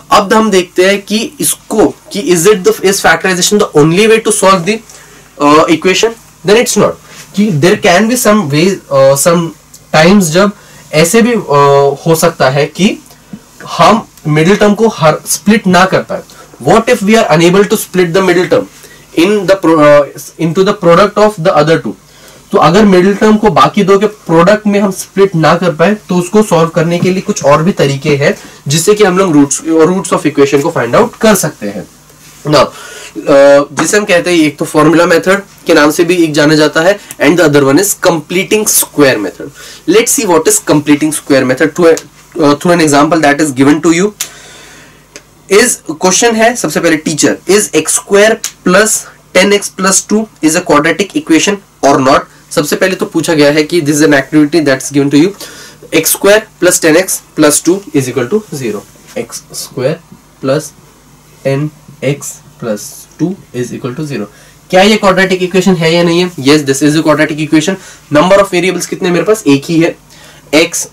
अब हम देखते हैं कि इसको कि is factorisation the only way to solve the equation, then it's not. कि there can be some way, sometimes जब ऐसे भी हो सकता है कि हम मिडिल टर्म को हर स्प्लिट ना कर पाए। What if we are unable to split the middle term into the product of the other two. तो अगर मिडिल टर्म को बाकी दो के प्रोडक्ट में हम स्प्लिट ना कर पाए तो उसको सॉल्व करने के लिए कुछ और भी तरीके हैं जिससे कि हम लोग रूट्स ऑफ इक्वेशन को फाइंड आउट कर सकते हैं। नाउ जिसे हम कहते हैं, एक तो फॉर्मूला मेथड के नाम से भी एक जाना जाता है, and the other one is completing square method. Let's see what is completing square method through an example that is given to you. Is question है सबसे पहले, teacher is x square plus 10x plus 2 is a quadratic equation और not. सबसे पहले तो पूछा गया है कि this is an activity that's given to you, x square plus 10x plus 2 is equal to 0। X square plus 10x plus 2 is equal to 0। क्या ये क्वाड्रेटिक इक्वेशन है या नहीं है? Yes, this is a quadratic equation. Number of variables कितने मेरे पास? एक ही है, x,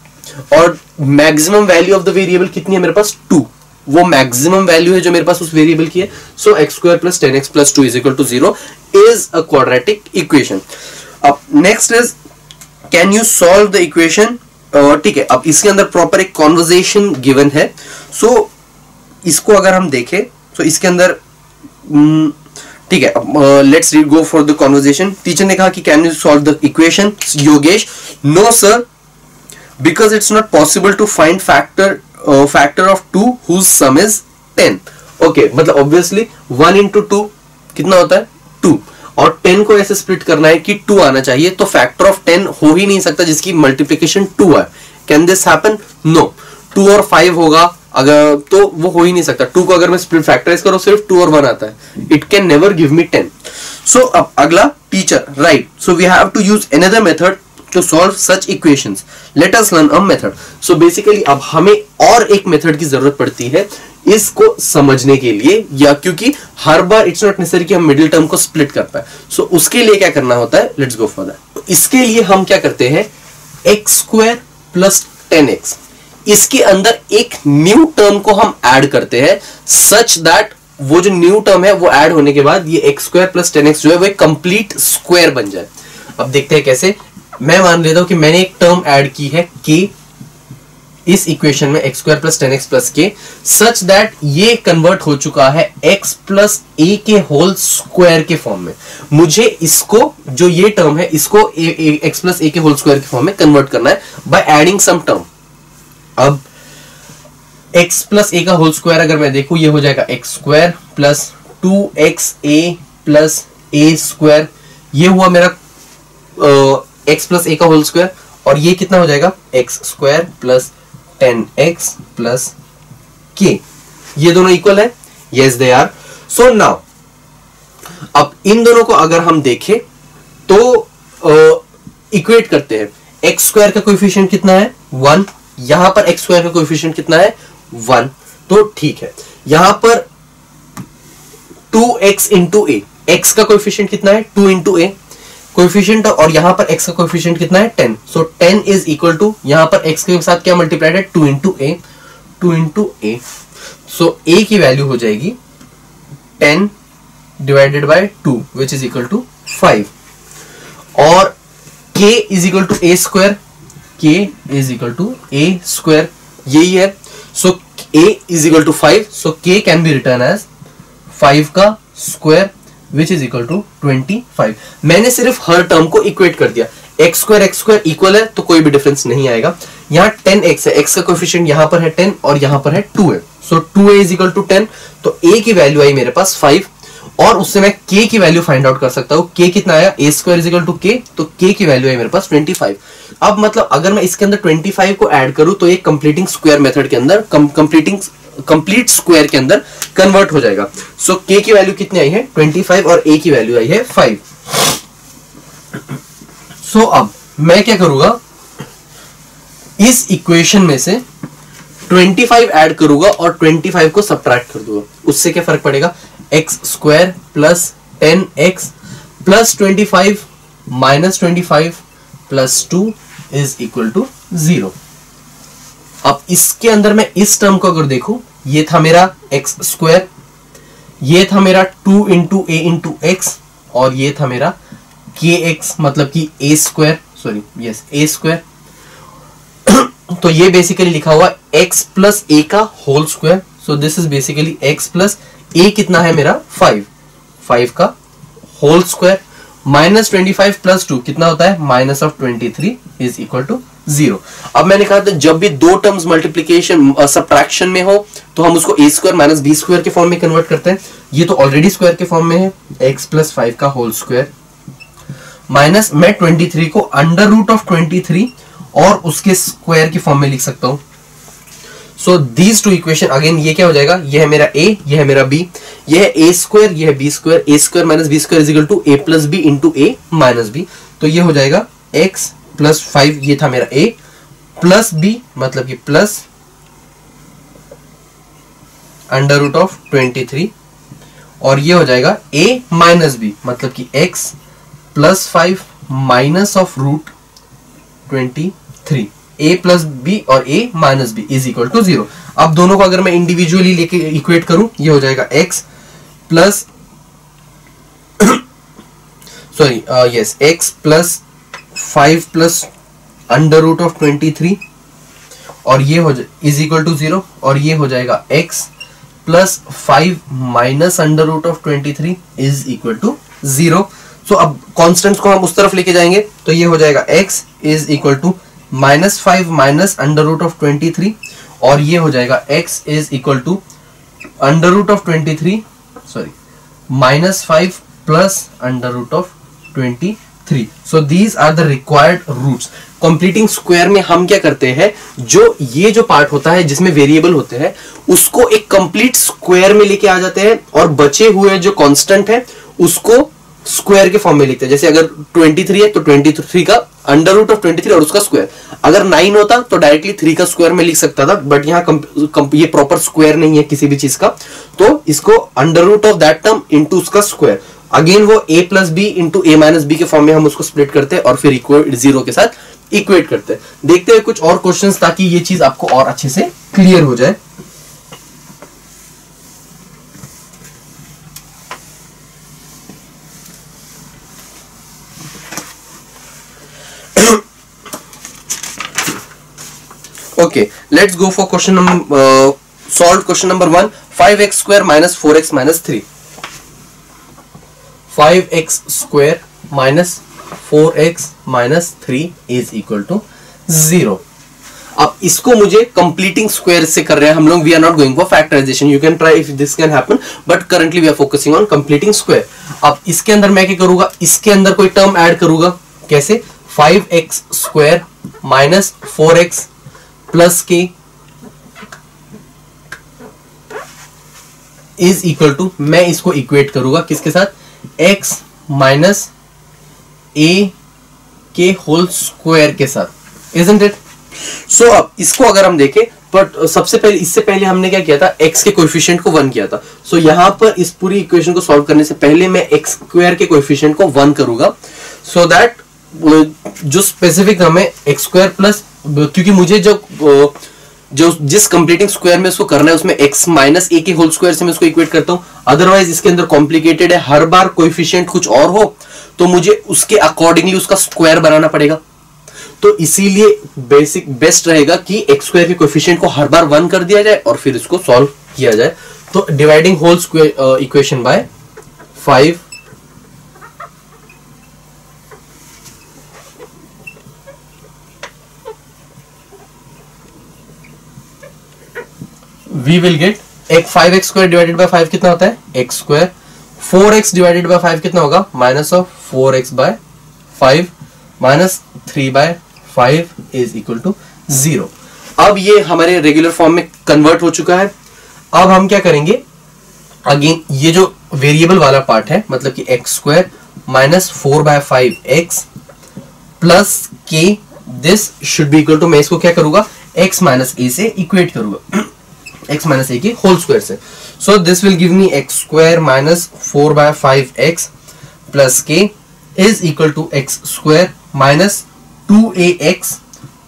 और maximum value of the variable कितनी है मेरे पास? 2। वो मैक्सिमम वैल्यू है जो मेरे पास उस वेरिएबल की है। So x square plus 10x plus 2 is equal to 0 is a quadratic equation. अब next is can you solve the equation. ठीक है, अब इसके अंदर प्रॉपर एक कॉन्वर्जेशन गिवन है। सो इसको अगर हम देखें तो इसके अंदर ठीक है, let's read go for the conversation. Teacher ने कहा कि can you solve the equation? Yogesh, no sir, because it's not possible to find factor of 2 whose sum is 10। Okay, मतलब ऑब्वियसली 1 into 2 कितना होता है? 2, और 10 को ऐसे स्प्लिट करना है कि 2 आना चाहिए, तो फैक्टर ऑफ 10 हो ही नहीं सकता जिसकी मल्टीप्लिकेशन 2 है। Can this happen? नो। 2 और 5 होगा अगर, तो वो हो ही नहीं सकता। 2 को अगर मैं स्प्लिट फैक्टराइज करो सिर्फ 2 और 1 आता है, it can never give me 10। So अब अगला, teacher right, so we have to use another method to solve such equations. Let us learn a method. So basically अब हमें और एक मेथड की जरूरत पड़ती है इसको समझने के लिए, या क्योंकि हर बार इट्स नॉट नेसेसरी कि हम मिडिल टर्म को स्प्लिट कर पाए। सो उसके लिए क्या करना होता है? Let's go for that. तो इसके लिए हम क्या करते हैं, एक्स स्क्वायर प्लस 10x, इसके अंदर एक न्यू टर्म को हम ऐड करते हैं सच दैट वो जो न्यू टर्म है वो ऐड होने के बाद ये एक्स स्क्वायर प्लस 10x जो है वो एक कंप्लीट स्क्वायर बन जाए। अब देखते हैं कैसे। मैं मान लेता हूं कि मैंने एक टर्म ऐड की है k इस इक्वेशन में, x square plus 10x plus के, सच दैट ये कन्वर्ट हो चुका है x प्लस a के होल स्क्वायर के फॉर्म में। मुझे इसको, जो ये टर्म है, इसको x प्लस a के होल स्क्वायर के फॉर्म में कन्वर्ट करना है बाय एडिंग सम टर्म। अब x प्लस a का होल स्क्वायर अगर मैं देखूं, ये हो जाएगा x square plus 2xa plus a square, ये हुआ मेरा x प्लस a का होल स्क्वायर, और ये कितना हो जाएगा? x square plus 10x plus k। ये दोनों इक्वल है? Yes they are. So now अब इन दोनों को अगर हम देखें तो इक्वेट करते हैं। x स्क्वायर का कोएफिशिएंट कितना है? 1। यहां पर x स्क्वायर का कोएफिशिएंट कितना है? 1। तो ठीक है, यहां पर 2x इंटू a, x का कोएफिशिएंट कितना है? 2 इंटू a कोएफिशिएंट, और यहां पर x का कोएफिशिएंट कितना है? 10। सो 10 इज इक्वल टू, यहां पर x के साथ क्या मल्टीप्लाइड है? 2 into a, 2 into a। So a की वैल्यू हो जाएगी 10 divided by 2 which is equal to 5, और k is equal to a square, k is equal to a square, यही है। So a is equal to 5, so k can be written as 5 का square which is equal to 25। मैंने सिर्फ हर term को equate कर दिया। X square equal है तो कोई भी डिफरेंस नहीं आएगा। यहाँ 10x है, x का कोएफिशिएंट यहाँ पर है 10 और यहाँ पर है 2 है। सो 2a इज इक्वल टू 10, तो a की वैल्यू आई मेरे पास 5, और उससे मैं k की वैल्यू फाइंड आउट कर सकता हूँ। k कितना आया? a square is equal to k, तो k की वैल्यू आई मेरे पास 25। अब मतलब अगर मैं इसके अंदर 25 को ऐड करूं तो ये कंप्लीटिंग स्क्वायर मेथड के अंदर, कंप्लीट स्क्वायर के अंदर कन्वर्ट हो जाएगा। सो k की वैल्यू कितनी आई है? 25, और a की वैल्यू आई है 5। सो अब मैं क्या करूंगा, इस इक्वेशन में से 25 ऐड करूंगा और 25 को सब्ट्रैक्ट कर दूंगा। उससे क्या फर्क पड़ेगा? X square plus 10x plus 25 minus 25 plus 2 is equal to 0। अब इसके अंदर मैं इस टर्म को अगर देखूं ये था मेरा एक्स स्क्वायर, ये था मेरा 2 इंटू ए इंटू एक्स, और ये था मेरा के एक्स मतलब कि a square, sorry yes a square. तो ये बेसिकली लिखा हुआ x प्लस ए का whole square. So this is basically x plus a कितना है मेरा 5 का होल स्क्वायर माइनस 25 प्लस 2 कितना होता है minus of 23 is equal to 0। अब मैंने कहा था जब भी दो टर्म्स मल्टीप्लीकेशन सब्ट्रैक्शन में हो तो हम उसको ए स्क्वायर माइनस बी स्क्वायर के फॉर्म में कन्वर्ट करते हैं। ये तो ऑलरेडी स्क्वायर के फॉर्म में है, x प्लस 5 का होल स्क्वायर माइनस मैं 23 को अंडर रूट ऑफ 23 और उसके स्क्वायर की फॉर्म में लिख सकता हूं। So these two equation again ये क्या हो जाएगा, ये है मेरा a, ये है मेरा b, ये है a स्क्वायर, ये है b square, a square minus b square is equal to a plus b into a minus b। तो ये हो जाएगा x प्लस 5, ये था मेरा a प्लस b मतलब कि प्लस अंडर रूट ऑफ 23, और ये हो जाएगा a माइनस b मतलब कि x plus 5 minus of root 23, a plus b और a minus b is equal to 0। अब दोनों को अगर मैं इंडिविजुअली लेके इक्वेट करूं, ये हो जाएगा x plus sorry yes x plus 5 plus under root of 23 और ये हो इज इक्वल टू 0, और ये हो जाएगा x plus 5 minus under root of 23 is equal to 0। So अब कॉन्स्टेंट्स को हम उस तरफ लेके जाएंगे तो ये हो जाएगा x is equal to minus 5 minus under root of 23, और ये हो जाएगा x is equal to under root of 23 sorry minus 5 plus under root of 23। So these are the required roots. Completing square में हम क्या करते हैं, जो ये जो पार्ट होता है जिसमें वेरिएबल होते हैं उसको एक कंप्लीट स्क्वायर में लेके आ जाते हैं, और बचे हुए जो कांस्टेंट है उसको स्क्वायर के फॉर्म में लिखते हैं। जैसे अगर 23 है तो 23 का अंडर रूट ऑफ 23 और उसका स्क्वायर। अगर 9 होता तो डायरेक्टली 3 का स्क्वायर में लिख सकता था, बट यहाँ ये प्रॉपर स्क्वायर नहीं है किसी भी चीज का, तो इसको under root of that term into उसका स्क्वायर, अगेन वो a plus b into a minus b के फॉर्म में हम उसको स्प्लिट करते हैं और फिर इक्वल 0 के साथ इक्वेट करते हैं। देखते हैं कुछ और क्वेश्चंस ताकि ये चीज आपको और अच्छे से क्लियर हो जाए। Okay, let's go for question number solved question number 1, 5x square minus 4x minus 3। 5x square minus 4x minus 3 is equal to 0। अब इसको मुझे कंप्लीटिंग स्क्वायर से कर रहे हैं हम लोग, we are not going for factorization, you can try if this can happen, but currently we are focusing on completing square. अब इसके अंदर मैं क्या करूंगा, इसके अंदर कोई टर्म ऐड करूंगा, कैसे 5x square minus 4x plus के इज इक्वल टू, मैं इसको इक्वेट करूंगा किसके साथ, x माइनस a के होल स्क्वायर के साथ, इजंट इट। सो अब इसको अगर हम देखें, बट सबसे पहले इससे पहले हमने क्या किया था, x के कोएफिशिएंट को 1 किया था। सो यहां पर इस पूरी इक्वेशन को सॉल्व करने से पहले मैं x स्क्वायर के कोएफिशिएंट को 1 करूंगा, सो दैट जो स्पेसिफिक हमें x स्क्वायर प्लस, क्योंकि मुझे जो जिस कंप्लीटिंग स्क्वायर में उसको करना है उसमें x माइनस a के होल स्क्वायर से मैं उसको इक्वेट करता हूं। अदरवाइज इसके अंदर कॉम्प्लिकेटेड है, हर बार कोएफिशिएंट कुछ और हो तो मुझे उसके अकॉर्डिंगली उसका स्क्वायर बनाना पड़ेगा। तो इसीलिए बेस्ट रहेगा कि x स्क्वायर के कोएफिशिएंट को हर बार 1 कर दिया जाए और फिर इसको सॉल्व किया जाए। तो dividing whole square equation by 5 we will get एक 5x स्क्वायर डिवाइडेड बाय 5 कितना होता है x square, 4x divided by 5 कितना होगा minus of 4x by 5 minus 3 by 5 is equal to 0। अब ये हमारे रेगुलर फॉर्म में कन्वर्ट हो चुका है। अब हम क्या करेंगे, अगेन ये जो वेरिएबल वाला पार्ट है मतलब कि x square minus 4 by 5x plus k, this should be equal to, मैं इसको क्या करूंगा x माइनस a से इक्वेट करूंगा x माइनस a के होल स्क्वायर से। So this will give me x square minus 4 by 5x plus k is equal to x square minus 2ax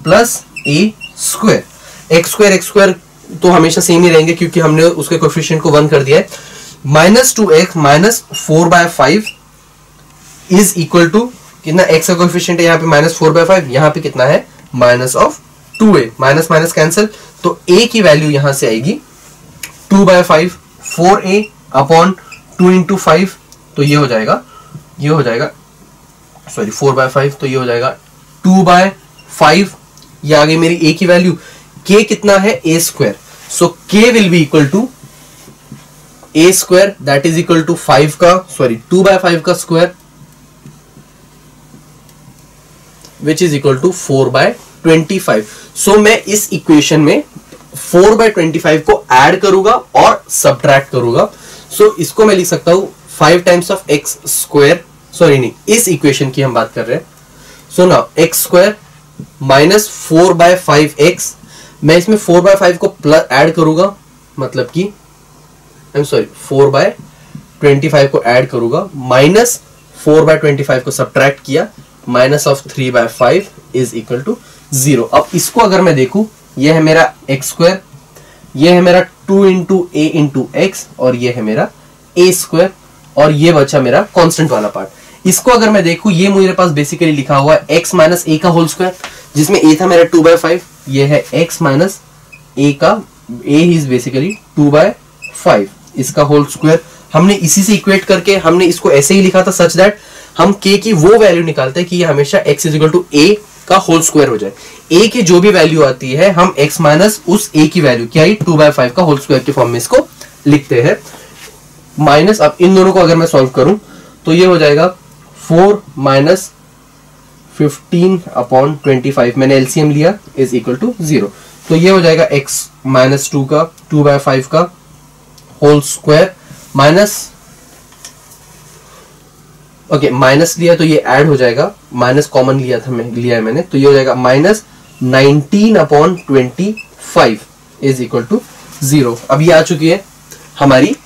plus a square. x square तो हमेशा same ही रहेंगे क्योंकि हमने उसके coefficient को 1 कर दिया है। -2x minus 4/5 is equal to कितना, x का कोएफिशिएंट है यहाँ पे -4/5, यहाँ पे कितना है -2a, माइनस माइनस कैंसिल, तो a की वैल्यू यहां से आएगी 2/5, 4a अपॉन 2 इंटू 5, तो ये हो जाएगा 4/5, तो ये हो जाएगा 2/5। ये आ गई मेरी a की वैल्यू। k कितना है a², so k will be equal to a², that is equal to 2/5 का square, which is equal to 4/25। So मैं इस इक्वेशन में 4/25 को ऐड करूंगा और सब्ट्रैक्ट करूंगा। सो इसको मैं लिख सकता हूं 5 टाइम्स ऑफ x², सॉरी नहीं, इस इक्वेशन की हम बात कर रहे हैं। So now x² minus 4/5x, मैं इसमें 4/5 को प्लस ऐड करूंगा, मतलब कि 4/25 को ऐड करूंगा, माइनस 4/25 को सब्ट्रैक्ट किया, minus of 3/5 is equal to 0। अब इसको अगर मैं देखूं, यह है मेरा x², यह है मेरा 2 इंटू a इंटू एक्स, और यह है मेरा a², और ये बचा मेरा कांस्टेंट वाला पार्ट। इसको अगर मैं देखूं, ये मेरे पास बेसिकली लिखा हुआ है x माइनस a का होल स्क्वायर, जिसमें a था मेरा 2/5, ये है x माइनस a का, a इज बेसिकली 2/5, इसका होल स्क्वायर। हमने इसी से इक्वेट करके हमने इसको ऐसे ही लिखा था, सच दैट हम k की वो वैल्यू निकालते हैं कि ये हमेशा x is equal to a का होल स्क्वायर हो जाए। a की जो भी वैल्यू आती है, हम x माइनस उस a की वैल्यू क्या है 2/5 का होल स्क्वायर के फॉर्म में इसको लिखते हैं। माइनस, अब इन दोनों को अगर मैं सॉल्व करूं तो ये हो जाएगा 4 माइनस 15/25, मैंने एलसीएम लिया, इज इक्वल टू 0। तो ये हो जाएगा x माइनस 2 का 2/5 का whole square, minus okay minus लिया तो ये ऐड हो जाएगा, माइनस कॉमन लिया है मैंने, तो ये हो जाएगा -19/25 इज इक्वल टू 0। अब ये आ चुकी है हमारी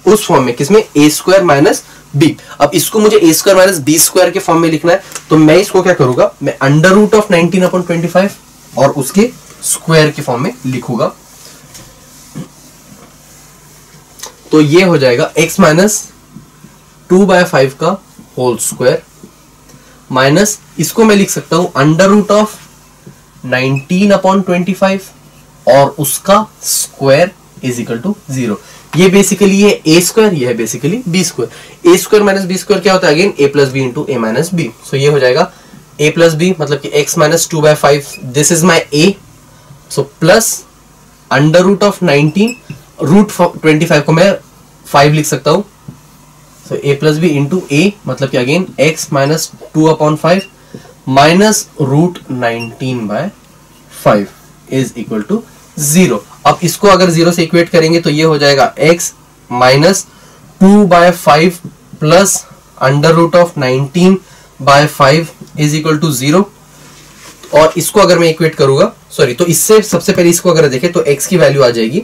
उस फॉर्म में, किसमें a² माइनस b। अब इसको मुझे a² माइनस b² के फॉर्म में लिखना है, तो मैं इसको क्या करूंगा, मैं √19/25 और उसके स्क्वायर के फॉर्म में लिखूंगा। तो ये हो जाएगा x माइनस 2/5 का होल स्क्वायर, माइनस इसको मैं लिख सकता हूं √19/25 और उसका स्क्वायर इज इक्वल टू 0। ये बेसिकली है a², ये है basically b²। a² minus b² क्या होता है, again a plus b into a minus b. So ये हो जाएगा a प्लस बी, मतलब कि x minus 2/5, this is my a, so plus √19, √25 को मैं 5 लिख सकता हूं, so a plus b into a, मतलब कि again x minus 2/5 minus √19/5 is equal to 0। अब इसको अगर 0 से इक्वेट करेंगे तो ये हो जाएगा x minus 2/5 plus √19/5 is equal to 0। और इसको अगर मैं इक्वेट करूंगा, सॉरी, तो इससे सबसे पहले इसको अगर देखें तो x की वैल्यू आ जाएगी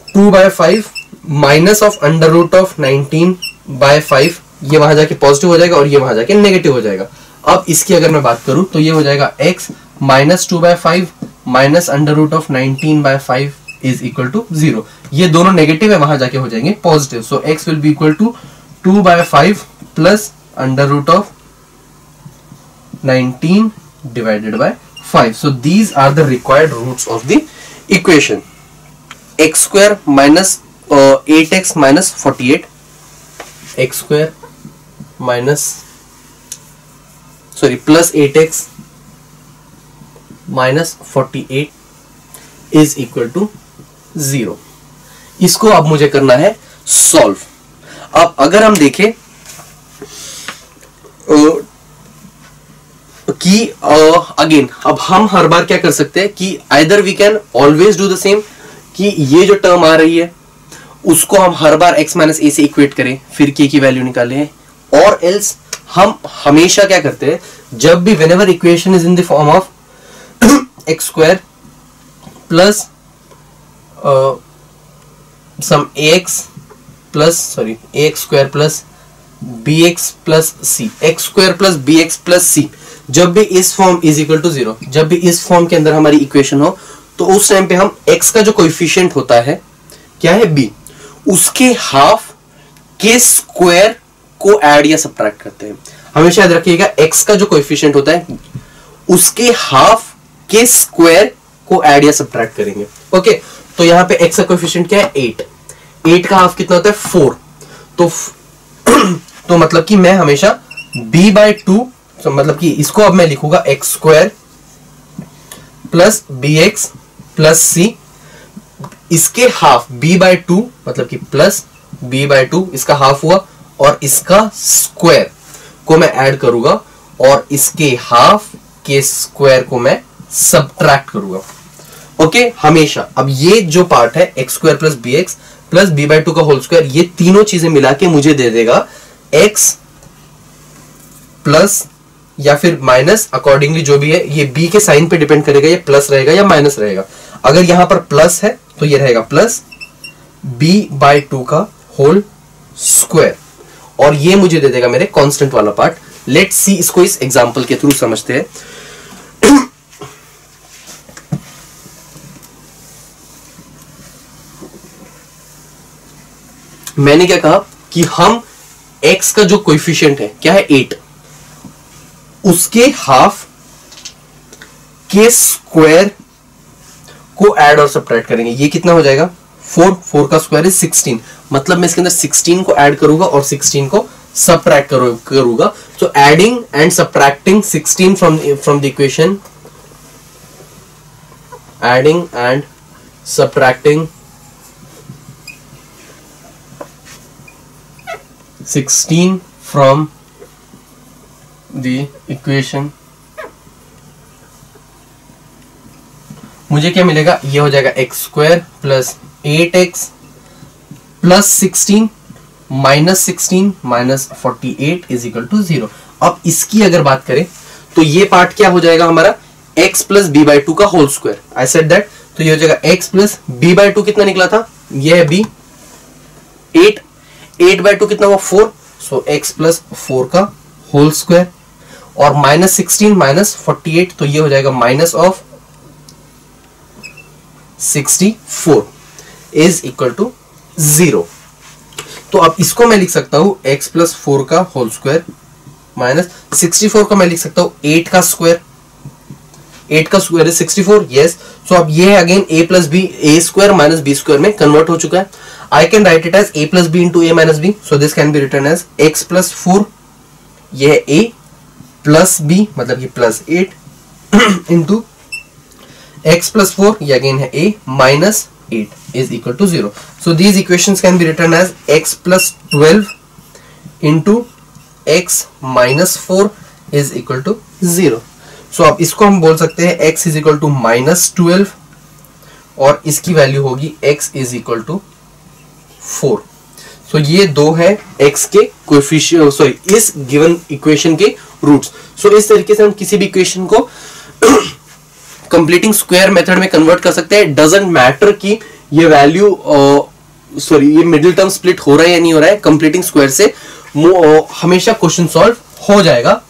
2/5 माइनस ऑफ √19/5, ये वहां जाके पॉजिटिव हो जाएगा और ये वहां जाके नेगेटिव हो जाएगा। अब इसकी अगर मैं बात करूं तो ये हो जाएगा x minus 2/5 minus √19/5 is equal to 0। ये दोनों नेगेटिव है, वहां जाके हो जाएंगे positive, so x will be equal to 2/5 plus √19 divided by 5. So these are the required roots of the equation. x² minus 8x minus 48, x² minus plus 8x minus 48 is equal to 0. इसको अब मुझे करना है solve. अब अगर हम देखें कि अगेन अब हम हर बार क्या कर सकते हैं कि either we can always do the same, कि ये जो टर्म आ रही है उसको हम हर बार x माइनस ए से इक्वेट करें, फिर k की वैल्यू निकालें, और एल्स हम हमेशा क्या करते हैं, जब भी whenever equation is in the form of x² plus some ax² plus bx plus c, x² plus bx plus c, जब भी इस फॉर्म इज इक्वल टू 0, जब भी इस फॉर्म के अंदर हमारी इक्वेशन हो तो उस टाइम पे हम x का जो कोएफिशिएंट होता है क्या है b, उसके हाफ के स्क्वायर को ऐड या सब्ट्रैक्ट करते हैं। हमेशा याद रखिएगा x का जो कोएफिशिएंट होता है उसके हाफ के स्क्वायर को ऐड या सब्ट्रैक्ट करेंगे। ओके, तो यहां पे x का कोएफिशिएंट क्या है 8, 8 का हाफ कितना होता है 4, तो मतलब कि मैं हमेशा b/2, तो मतलब कि इसको अब मैं लिखूंगा x square plus bx plus c, इसके हाफ b/2 मतलब कि प्लस b/2 इसका हाफ हुआ, और इसका स्क्वायर को मैं ऐड करूंगा और इसके हाफ के स्क्वायर को मैं सब्ट्रैक्ट करूंगा। ओके, हमेशा। अब ये जो पार्ट है x square plus bx plus b/2 का होल स्क्वायर, ये तीनों चीजें मिला के मुझे दे देगा x प्लस या फिर माइनस, अकॉर्डिंगली जो भी है, ये b के साइन पे डिपेंड करेगा, ये प्लस रहेगा या माइनस रहेगा। अगर यहां पर प्लस है तो ये रहेगा प्लस b/2 का होल स्क्वायर, और ये मुझे दे देगा मेरे कांस्टेंट वाला पार्ट। लेट्स सी, इसको इस एग्जांपल के थ्रू समझते हैं। मैंने क्या कहा कि हम x का जो कोएफिशिएंट है क्या है 8, उसके हाफ के स्क्वायर को ऐड और सब्ट्रैक्ट करेंगे। ये कितना हो जाएगा 4, 4 का स्क्वायर इज 16, मतलब मैं इसके अंदर 16 को ऐड करूंगा और 16 को सब्ट्रैक्ट करूंगा। So adding and subtracting 16 from the equation, adding and subtracting 16 from the equation, मुझे क्या मिलेगा, ये हो जाएगा x square plus 8x plus 16 minus 16 minus 48 is equal to 0। अब इसकी अगर बात करें तो ये पार्ट क्या हो जाएगा हमारा x प्लस b/2 का whole square, I said that. तो ये हो जाएगा x प्लस b/2 कितना निकला था, ये है b, 8/2 कितना हुआ 4, सो x प्लस 4 का होल स्क्वायर, और माइनस 16 माइनस 48, तो ये हो जाएगा minus of 64 is equal to 0। तो अब इसको मैं लिख सकता हूं x प्लस 4 का होल स्क्वायर माइनस 64 का मैं लिख सकता हूं 8 का स्क्वायर, 8 का स्क्वायर इज 64, यस। सो अब ये again a plus b, a square minus b square में कन्वर्ट हो चुका है। I can write it as a plus b into a minus b, so this can be written as x plus 4, ये है a plus b मतलब ये plus 8 into x plus 4, ये again है a minus 8 is equal to 0। So these equations can be written as x plus 12 into x minus 4 is equal to 0। So अब इसको हम बोल सकते हैं x is equal to minus 12 और इसकी वैल्यू होगी x is equal to 4। So ये दो है x के कोएफिशिएंट, सॉरी इस गिवन इक्वेशन के रूट्स। सो इस तरीके से हम किसी भी इक्वेशन को कंप्लीटिंग स्क्वायर मेथड में कन्वर्ट कर सकते हैं। डजंट मैटर कि ये वैल्यू सॉरी ये मिडिल टर्म स्प्लिट हो रहा है या नहीं हो रहा है, कंप्लीटिंग स्क्वायर से हमेशा क्वेश्चन सॉल्व हो जाएगा।